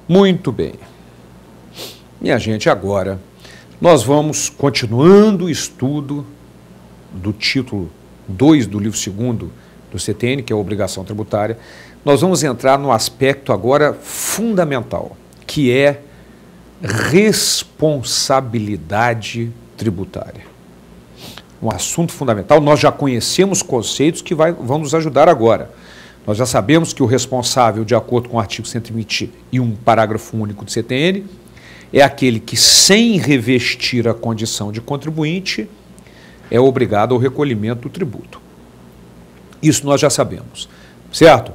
Muito bem. Minha gente, agora nós vamos, continuando o estudo do título 2 do livro 2º do CTN, que é a obrigação tributária, nós vamos entrar no aspecto agora fundamental, que é responsabilidade tributária. Um assunto fundamental, nós já conhecemos conceitos que vão nos ajudar agora. Nós já sabemos que o responsável, de acordo com o artigo 121, parágrafo único do CTN, é aquele que, sem revestir a condição de contribuinte, é obrigado ao recolhimento do tributo. Isso nós já sabemos, certo?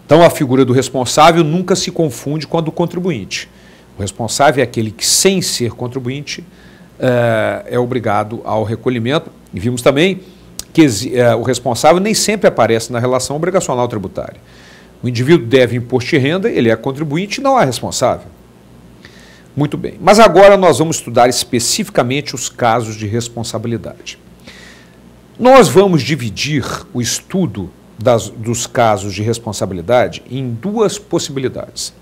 Então, a figura do responsável nunca se confunde com a do contribuinte. O responsável é aquele que, sem ser contribuinte, é obrigado ao recolhimento. E vimos também que o responsável nem sempre aparece na relação obrigacional tributária. O indivíduo deve imposto de renda, ele é contribuinte e não é responsável. Muito bem. Mas agora nós vamos estudar especificamente os casos de responsabilidade. Nós vamos dividir o estudo dos casos de responsabilidade em duas possibilidades.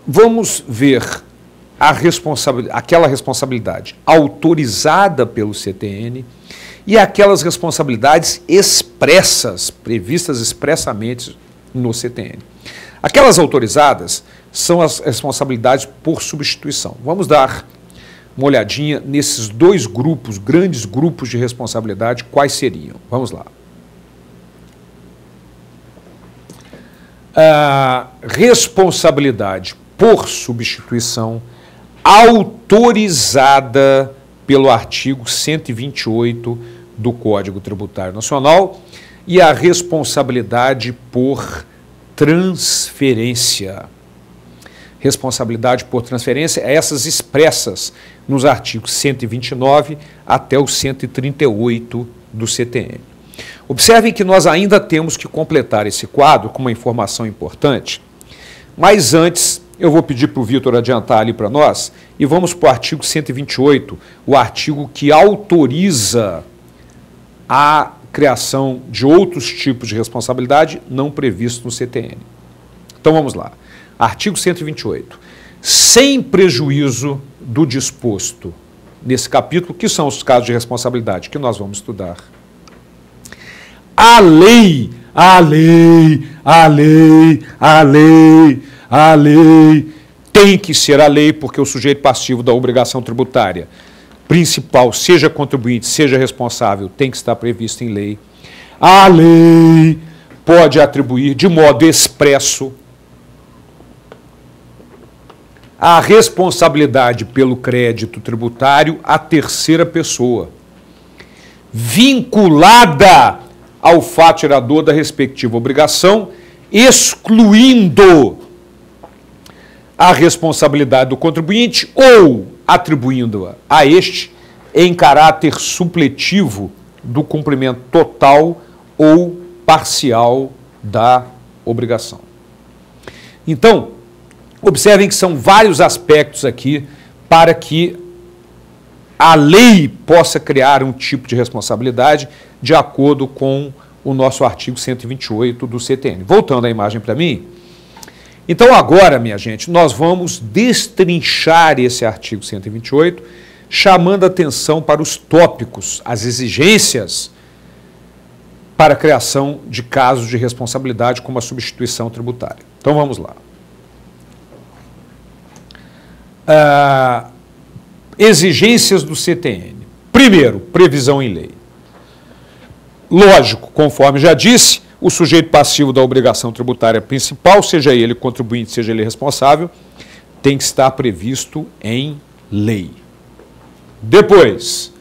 Vamos ver aquela responsabilidade autorizada pelo CTN e aquelas responsabilidades expressas, previstas expressamente no CTN. Aquelas autorizadas são as responsabilidades por substituição. Vamos dar uma olhadinha nesses dois grupos, grandes grupos de responsabilidade, quais seriam? Vamos lá. Responsabilidade por substituição autorizada pelo artigo 128 do Código Tributário Nacional e a responsabilidade por transferência. Responsabilidade por transferência é essas expressas nos artigos 129 até o 138 do CTN. Observem que nós ainda temos que completar esse quadro com uma informação importante, mas antes eu vou pedir para o Vitor adiantar ali para nós e vamos para o artigo 128, o artigo que autoriza a criação de outros tipos de responsabilidade não previstos no CTN. Então vamos lá. Artigo 128. Sem prejuízo do disposto nesse capítulo, que são os casos de responsabilidade que nós vamos estudar. A lei tem que ser a lei, porque o sujeito passivo da obrigação tributária principal, seja contribuinte, seja responsável, tem que estar previsto em lei. A lei pode atribuir de modo expresso a responsabilidade pelo crédito tributário à terceira pessoa, vinculada ao fato gerador da respectiva obrigação, excluindo a responsabilidade do contribuinte ou atribuindo-a a este em caráter supletivo do cumprimento total ou parcial da obrigação. Então, observem que são vários aspectos aqui para que a lei possa criar um tipo de responsabilidade de acordo com o nosso artigo 128 do CTN. Voltando a imagem para mim. Então agora, minha gente, nós vamos destrinchar esse artigo 128, chamando atenção para os tópicos, as exigências para a criação de casos de responsabilidade como a substituição tributária. Então vamos lá. Exigências do CTN. Primeiro, previsão em lei. Lógico, conforme já disse, o sujeito passivo da obrigação tributária principal, seja ele contribuinte, seja ele responsável, tem que estar previsto em lei. Depois,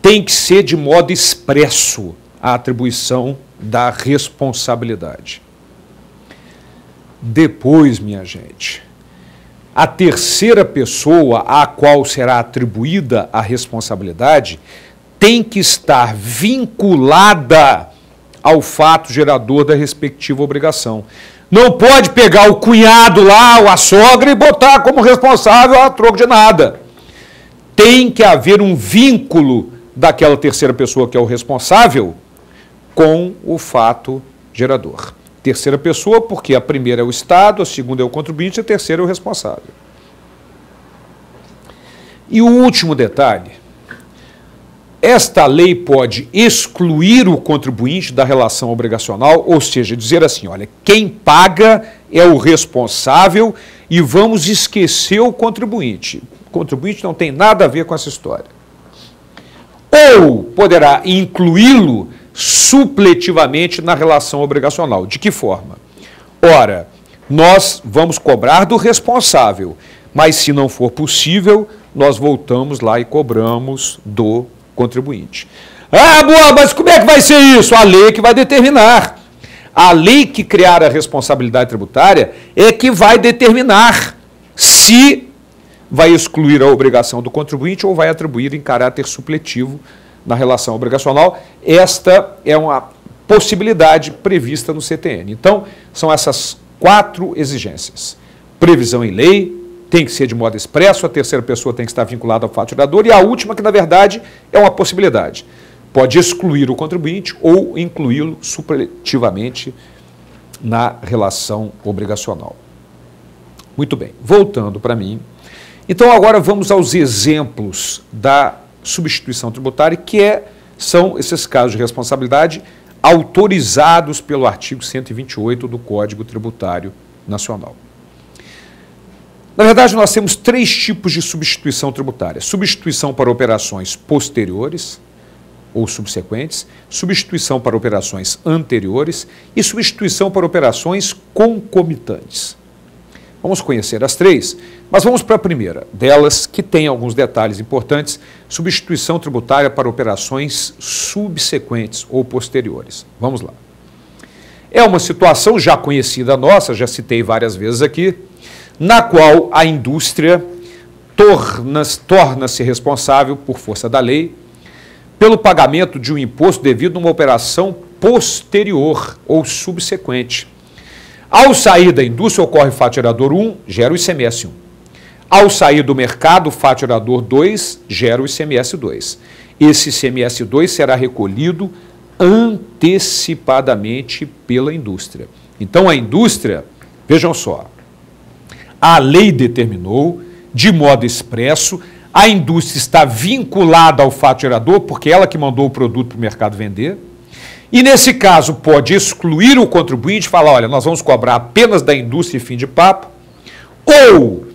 tem que ser de modo expresso a atribuição da responsabilidade. Depois, minha gente, a terceira pessoa à qual será atribuída a responsabilidade tem que estar vinculada ao fato gerador da respectiva obrigação. Não pode pegar o cunhado lá, ou a sogra, e botar como responsável a troco de nada. Tem que haver um vínculo daquela terceira pessoa que é o responsável com o fato gerador. terceira pessoa, porque a primeira é o Estado, a segunda é o contribuinte e a terceira é o responsável. E o último detalhe, esta lei pode excluir o contribuinte da relação obrigacional, ou seja, dizer assim, olha, quem paga é o responsável e vamos esquecer o contribuinte. O contribuinte não tem nada a ver com essa história. Ou poderá incluí-lo supletivamente na relação obrigacional. De que forma? Ora, nós vamos cobrar do responsável, mas se não for possível, nós voltamos lá e cobramos do contribuinte. Ah, boa, mas como é que vai ser isso? A lei que vai determinar. A lei que criar a responsabilidade tributária é que vai determinar se vai excluir a obrigação do contribuinte ou vai atribuir em caráter supletivo na relação obrigacional. Esta é uma possibilidade prevista no CTN. Então, são essas 4 exigências. Previsão em lei, tem que ser de modo expresso, a terceira pessoa tem que estar vinculada ao faturador, e a última, que na verdade é uma possibilidade. Pode excluir o contribuinte ou incluí-lo supletivamente na relação obrigacional. Muito bem, voltando para mim. Então agora vamos aos exemplos da substituição tributária, que são esses casos de responsabilidade autorizados pelo artigo 128 do Código Tributário Nacional. Na verdade, nós temos 3 tipos de substituição tributária. Substituição para operações posteriores ou subsequentes, substituição para operações anteriores e substituição para operações concomitantes. Vamos conhecer as 3, mas vamos para a primeira delas, que tem alguns detalhes importantes, substituição tributária para operações subsequentes ou posteriores. Vamos lá. É uma situação já conhecida nossa, já citei várias vezes aqui, na qual a indústria torna-se responsável, por força da lei, pelo pagamento de um imposto devido a uma operação posterior ou subsequente. Ao sair da indústria, ocorre faturador 1, gera o ICMS 1. Ao sair do mercado, faturador 2, gera o ICMS 2. Esse ICMS 2 será recolhido antecipadamente pela indústria. Então, a indústria, vejam só, a lei determinou, de modo expresso, a indústria está vinculada ao faturador, porque ela que mandou o produto para o mercado vender, e nesse caso pode excluir o contribuinte, falar, olha, nós vamos cobrar apenas da indústria e fim de papo, ou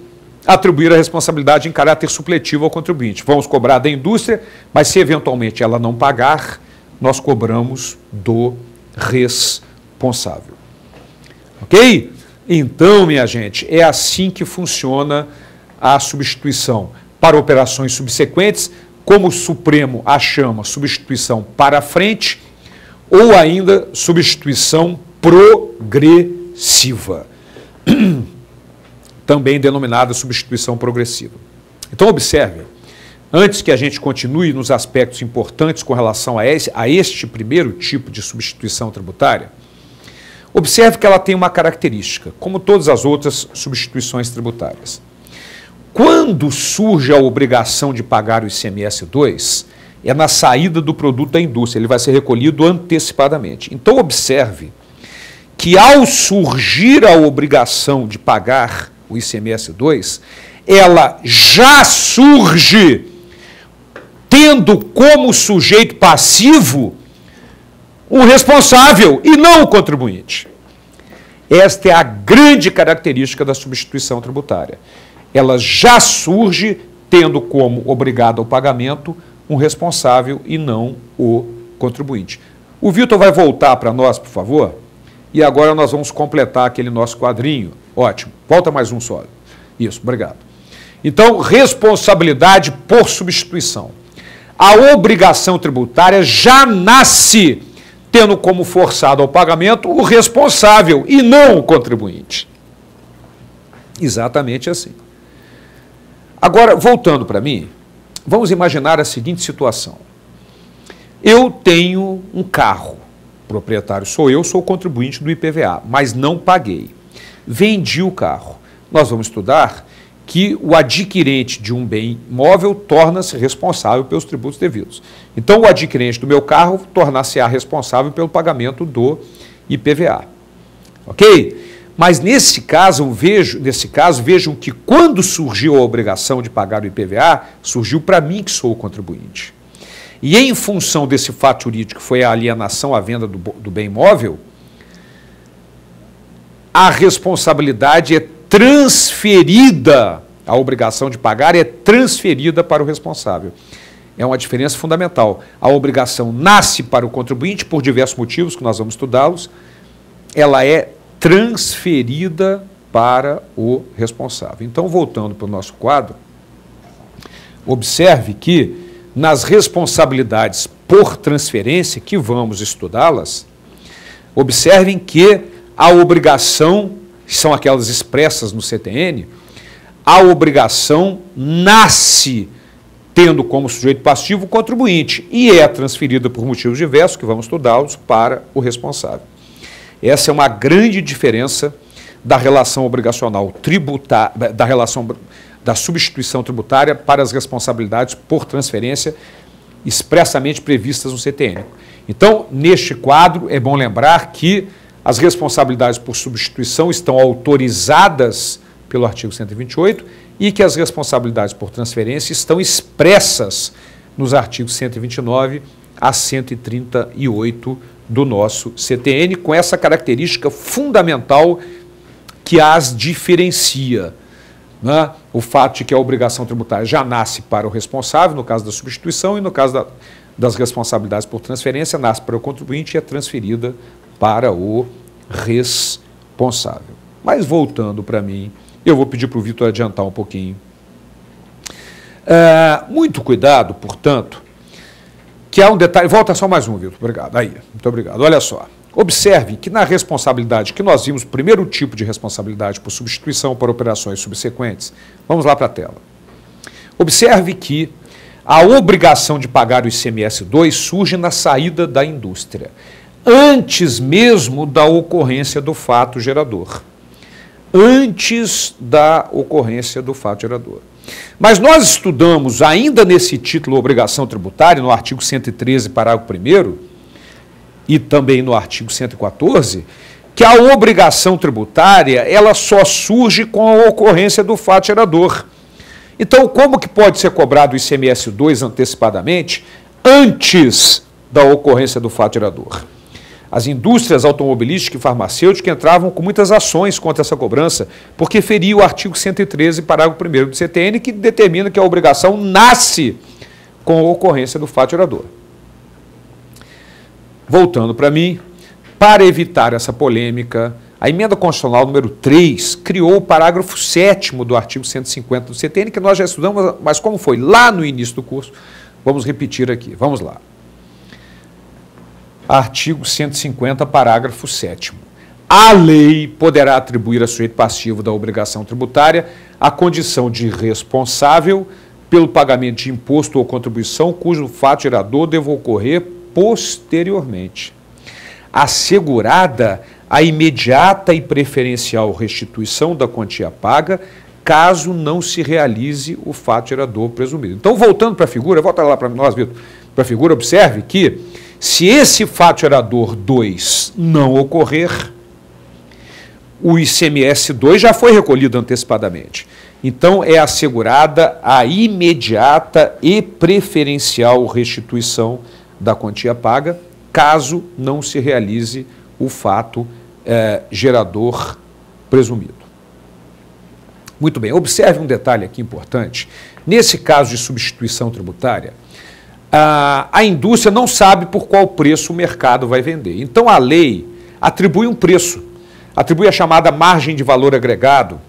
atribuir a responsabilidade em caráter supletivo ao contribuinte. Vamos cobrar da indústria, mas se eventualmente ela não pagar, nós cobramos do responsável. Ok? Então, minha gente, é assim que funciona a substituição para operações subsequentes, como o Supremo a chama substituição para frente, ou ainda substituição progressiva, também denominada substituição progressiva. Então, observe, antes que a gente continue nos aspectos importantes com relação a este primeiro tipo de substituição tributária, observe que ela tem uma característica, como todas as outras substituições tributárias. Quando surge a obrigação de pagar o ICMS 2, é na saída do produto da indústria, ele vai ser recolhido antecipadamente. Então, observe que ao surgir a obrigação de pagar o ICMS 2, ela já surge tendo como sujeito passivo o responsável e não o contribuinte. Esta é a grande característica da substituição tributária. Ela já surge tendo como obrigado ao pagamento um responsável e não o contribuinte. O Vitor vai voltar para nós, por favor, e agora nós vamos completar aquele nosso quadrinho. Ótimo. Volta mais um só. Isso, obrigado. Então, responsabilidade por substituição. A obrigação tributária já nasce tendo como forçado ao pagamento o responsável e não o contribuinte. Exatamente assim. Agora, voltando para mim, vamos imaginar a seguinte situação. Eu tenho um carro, o proprietário sou eu, sou o contribuinte do IPVA, mas não paguei. Vendi o carro. Nós vamos estudar que o adquirente de um bem móvel torna-se responsável pelos tributos devidos. Então, o adquirente do meu carro tornar-se-á responsável pelo pagamento do IPVA. Ok? Mas nesse caso, vejam que quando surgiu a obrigação de pagar o IPVA, surgiu para mim que sou o contribuinte. E em função desse fato jurídico, que foi a alienação à venda do bem imóvel, a responsabilidade é transferida, a obrigação de pagar é transferida para o responsável. É uma diferença fundamental. A obrigação nasce para o contribuinte por diversos motivos, que nós vamos estudá-los, ela é transferida para o responsável. Então, voltando para o nosso quadro, observe que nas responsabilidades por transferência, que vamos estudá-las, observem que a obrigação, que são aquelas expressas no CTN, a obrigação nasce tendo como sujeito passivo o contribuinte e é transferida por motivos diversos, que vamos estudá-los, para o responsável. Essa é uma grande diferença da relação obrigacional tributária, da substituição tributária para as responsabilidades por transferência expressamente previstas no CTN. Então, neste quadro, é bom lembrar que as responsabilidades por substituição estão autorizadas pelo artigo 128 e que as responsabilidades por transferência estão expressas nos artigos 129 a 138 do nosso CTN, com essa característica fundamental que as diferencia. Né? O fato de que a obrigação tributária já nasce para o responsável, no caso da substituição, e no caso das responsabilidades por transferência, nasce para o contribuinte e é transferida para o responsável. Mas voltando para mim, eu vou pedir para o Vitor adiantar um pouquinho. Muito cuidado, portanto, que há um detalhe. Volta só mais um, Vitor. Obrigado. Aí, muito obrigado. Olha só. Observe que na responsabilidade que nós vimos, o primeiro tipo de responsabilidade por substituição por operações subsequentes, vamos lá para a tela. Observe que a obrigação de pagar o ICMS-2 surge na saída da indústria, antes mesmo da ocorrência do fato gerador. Antes da ocorrência do fato gerador. Mas nós estudamos, ainda nesse título Obrigação Tributária, no artigo 113, parágrafo 1º, e também no artigo 114, que a obrigação tributária ela só surge com a ocorrência do fato gerador. Então, como que pode ser cobrado o ICMS-2 antecipadamente, antes da ocorrência do fato gerador? As indústrias automobilísticas e farmacêuticas entravam com muitas ações contra essa cobrança, porque feria o artigo 113, parágrafo 1º do CTN, que determina que a obrigação nasce com a ocorrência do fato gerador. Voltando para mim, para evitar essa polêmica, a emenda constitucional número 3 criou o parágrafo 7º do artigo 150 do CTN, que nós já estudamos, mas como foi lá no início do curso, vamos repetir aqui. Vamos lá. Artigo 150, parágrafo 7º. A lei poderá atribuir a sujeito passivo da obrigação tributária a condição de responsável pelo pagamento de imposto ou contribuição cujo fato gerador deva ocorrer posteriormente, assegurada a imediata e preferencial restituição da quantia paga, caso não se realize o fato gerador presumido. Então, voltando para a figura, volta lá para nós, Vitor, para a figura, observe que se esse fato gerador 2 não ocorrer, o ICMS-2 já foi recolhido antecipadamente. Então, é assegurada a imediata e preferencial restituição da quantia paga, caso não se realize o fato gerador presumido. Muito bem, observe um detalhe aqui importante. Nesse caso de substituição tributária, a indústria não sabe por qual preço o mercado vai vender. Então, a lei atribui um preço, atribui a chamada margem de valor agregado.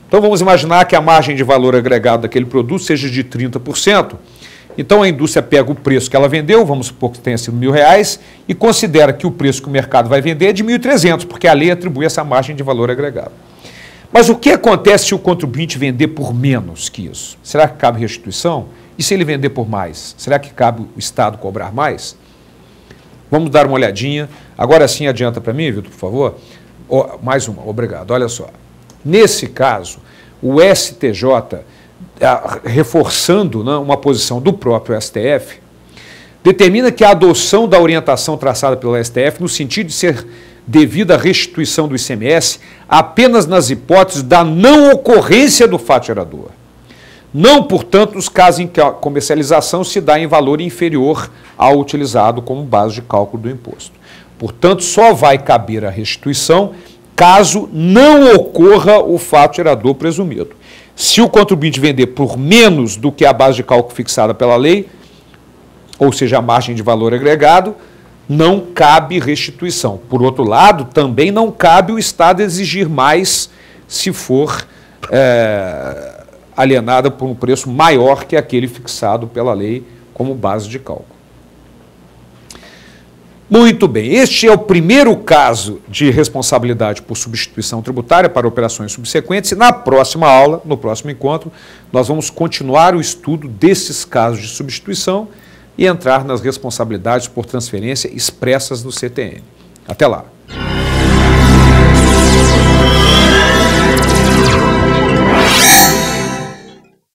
Então, vamos imaginar que a margem de valor agregado daquele produto seja de 30%. Então, a indústria pega o preço que ela vendeu, vamos supor que tenha sido R$1.000, e considera que o preço que o mercado vai vender é de 1.300, porque a lei atribui essa margem de valor agregado. Mas o que acontece se o contribuinte vender por menos que isso? Será que cabe restituição? E se ele vender por mais? Será que cabe o Estado cobrar mais? Vamos dar uma olhadinha. Agora sim, adianta para mim, Vitor, por favor. Mais uma, obrigado. Olha só. Nesse caso, o STJ, reforçando uma posição do próprio STF, determina que a adoção da orientação traçada pelo STF, no sentido de ser devida restituição do ICMS apenas nas hipóteses da não ocorrência do fato gerador. Não, portanto, nos casos em que a comercialização se dá em valor inferior ao utilizado como base de cálculo do imposto. Portanto, só vai caber a restituição caso não ocorra o fato gerador presumido. Se o contribuinte vender por menos do que a base de cálculo fixada pela lei, ou seja, a margem de valor agregado, não cabe restituição. Por outro lado, também não cabe o Estado exigir mais se for alienada por um preço maior que aquele fixado pela lei como base de cálculo. Muito bem, este é o primeiro caso de responsabilidade por substituição tributária para operações subsequentes e na próxima aula, no próximo encontro, nós vamos continuar o estudo desses casos de substituição e entrar nas responsabilidades por transferência expressas no CTN. Até lá!